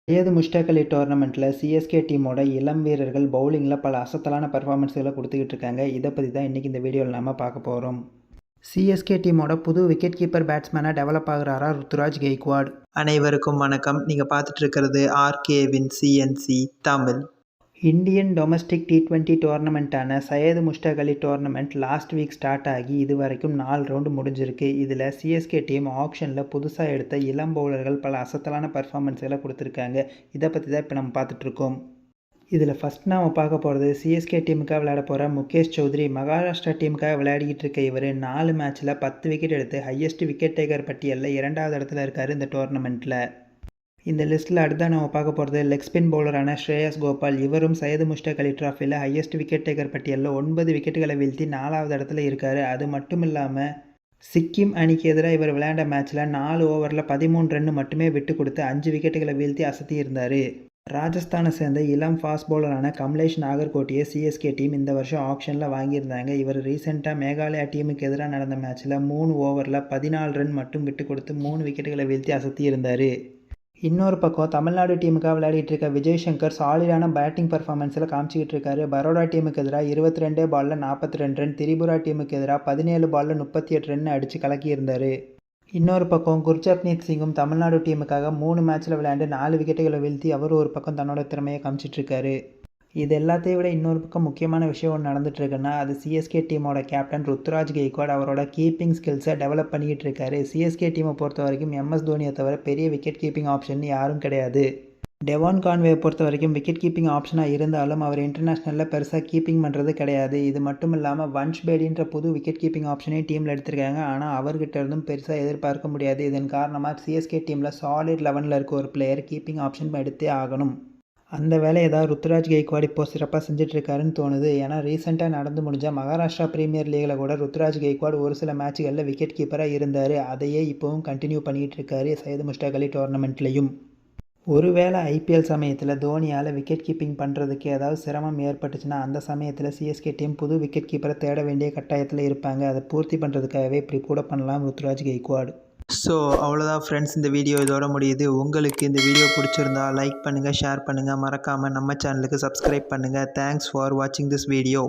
சையது முஷ்டாக் அலி டோர்னமெண்ட்டில் CSK டீமோட இளம் வீரர்கள் பவுலிங்கில் பல அசத்தலான பர்ஃபார்மன்ஸ்களை கொடுத்துக்கிட்டு இருக்காங்க. இதை பற்றி தான் இன்றைக்கி இந்த வீடியோவில் நம்ம பார்க்க போகிறோம். சிஎஸ்கே டீமோட புது விக்கெட் கீப்பர் பேட்ஸ்மேனாக டெவலப் ஆகிறாரா ருத்துராஜ் கெய்க்வாட். அனைவருக்கும் வணக்கம். நீங்கள் பார்த்துட்டு இருக்கிறது ஆர்கேவின் CNC Tamil. Indian domestic T20 டோர்னமெண்ட்டான Syed Mushtaq Ali tournament last week start ஆகி இது வரைக்கும் 4 ரவுண்டு முடிஞ்சிருக்கு. இதில் சிஎஸ்கே டீம் ஆக்ஷனில் புதுசாக எடுத்த இளம் பவுலர்கள் பல அசத்தலான பர்ஃபார்மன்ஸ்களை கொடுத்துருக்காங்க. இதை பற்றி தான் இப்போ நம்ம பார்த்துட்ருக்கோம். இதில் ஃபஸ்ட் நாம் பார்க்க போகிறது சிஎஸ்கே டீமுக்காக விளையாட போகிற முகேஷ் சௌத்ரி. மகாராஷ்டிரா டீமுக்காக விளையாடிக்கிட்டு இருக்க இவர் 4 மேட்ச்சில் 10 விக்கெட் எடுத்து ஹையஸ்ட் விக்கெட் டேக்கர் பட்டியலில் 2வது இடத்துல இருக்கார் இந்த டோர்னமெண்ட்டில். இந்த லிஸ்ட்டில் அடுத்த நம்ம பார்க்க போகிறது லெக் ஸ்பின் பவுலரான ஸ்ரேயஸ் கோபால். இவரும் சையது முஷ்டாக் அலி ட்ராஃபியில் ஹையஸ்ட் விக்கெட் டேக்கர் பட்டியலில் 9 விக்கெட்டுகளை வீழ்த்தி 4வது இடத்துல இருக்கார். அது மட்டும் இல்லாமல் சிக்கிம் அணிக்கு எதிராக இவர் விளையாண்ட மேட்ச்சில் 4 ஓவரில் 13 ரன் மட்டுமே விட்டு கொடுத்து 5 விக்கெட்டுகளை வீழ்த்தி அசத்தி இருந்தார். ராஜஸ்தானை சேர்ந்த இளம் ஃபாஸ்ட் பவுலரான கமலேஷ் நாகர்கோட்டியை சிஎஸ்கே டீம் இந்த வருஷம் ஆக்ஷனில் வாங்கியிருந்தாங்க. இவர் ரீசெண்டாக மேகாலயா டீமுக்கு எதிராக நடந்த மேட்ச்சில் 3 ஓவரில் 14 ரன் மட்டும் விட்டு கொடுத்து 3 விக்கெட்டுகளை வீழ்த்தி அசத்தி இருந்தார். இன்னொரு பக்கம் தமிழ்நாடு டீமுக்காக விளையாடிட்டு இருக்க விஜய் சங்கர் சாலிடான பேட்டிங் பர்ஃபார்மன்ஸில் காமிச்சிக்கிட்டு இருக்காரு. பரோடா டீமுக்கு எதிராக 22 பாலில் 42 ரன், திரிபுரா டீமுக்கு எதிராக 17 பாலில் 38 ரன் அடித்து கலக்கியிருந்தார். இன்னொரு பக்கம் குர்ஜப்னீத் சிங்கும் தமிழ்நாடு டீமுக்காக 3 மேட்ச்சில் விளையாண்டு 4 விக்கெட்டுகளை வீழ்த்தி அவர் ஒரு பக்கம் தன்னோட திறமையை காமிச்சிட்ருக்காரு. இது எல்லாத்தையும் விட இன்னொரு பக்கம் முக்கியமான விஷயம் ஒன்று நடந்துட்டுருக்குன்னா அது சிஎஸ்கே டீமோட கேப்டன் ருத்துராஜ் கெய்க்வாட் அவரோட கீப்பிங் ஸ்கில்ஸை டெவலப் பண்ணிக்கிட்டு இருக்காரு. சிஎஸ்கே டீமை பொறுத்த வரைக்கும் எம்எஸ் தோனியை தவிர பெரிய விக்கெட் கீப்பிங் ஆப்ஷன் யாரும் கிடையாது. டெவான் கான்வேயை பொறுத்த வரைக்கும் விக்கெட் கீப்பிங் ஆப்ஷனாக இருந்தாலும் அவர் இன்டர்நேஷ்னலில் பெருசாக கீப்பிங் பண்ணுறது கிடையாது. இது மட்டும் இல்லாமல் வன்ஷ் பேடின்ற புது விக்கெட் கீப்பிங் ஆப்ஷனையும் டீமில் எடுத்திருக்காங்க. ஆனால் அவர்கிட்ட இருந்தும் பெருசாக எதிர்பார்க்க முடியாது. இதன் காரணமாக சிஎஸ்கே டீமில் சாலிட் 11ல் இருக்க ஒரு பிளேயர் கீப்பிங் ஆப்ஷன் எடுத்தே ஆகணும். அந்த வேலையை தான் ருத்துராஜ் கெய்க்வாட் இப்போ சிறப்பாக செஞ்சிட்ருக்காருன்னு தோணுது. ஏன்னா ரீசெண்டாக நடந்து முடிஞ்ச மகாராஷ்டிரா பிரீமியர் லீகில் கூட ருத்துராஜ் கெய்க்வாட் ஒரு சில மேட்ச்களில் விக்கெட் கீப்பராக இருந்தார். அதையே இப்போவும் கண்டினியூ பண்ணிகிட்டு இருக்காரு சையது முஷ்டாக் அலி டோர்னமெண்ட்லேயும். ஒருவேளை ஐபிஎல் சமயத்தில் தோனியால் விக்கெட் கீப்பிங் பண்ணுறதுக்கு ஏதாவது சிரமம் ஏற்பட்டுச்சுன்னா அந்த சமயத்தில் சிஎஸ்கே டீம் புது விக்கெட் கீப்பரை தேட வேண்டிய கட்டாயத்தில் இருப்பாங்க. அதை பூர்த்தி பண்ணுறதுக்காகவே இப்படி கூட பண்ணலாம் ருத்துராஜ் கெய்க்வாட். ஸோ அவ்வளோதான் ஃப்ரெண்ட்ஸ், இந்த வீடியோ இதோட முடியுது. உங்களுக்கு இந்த வீடியோ பிடிச்சிருந்தா லைக் பண்ணுங்கள், ஷேர் பண்ணுங்கள், மறக்காமல் நம்ம சேனலுக்கு சப்ஸ்கிரைப் பண்ணுங்கள். தேங்க்ஸ் ஃபார் வாட்சிங் திஸ் வீடியோ.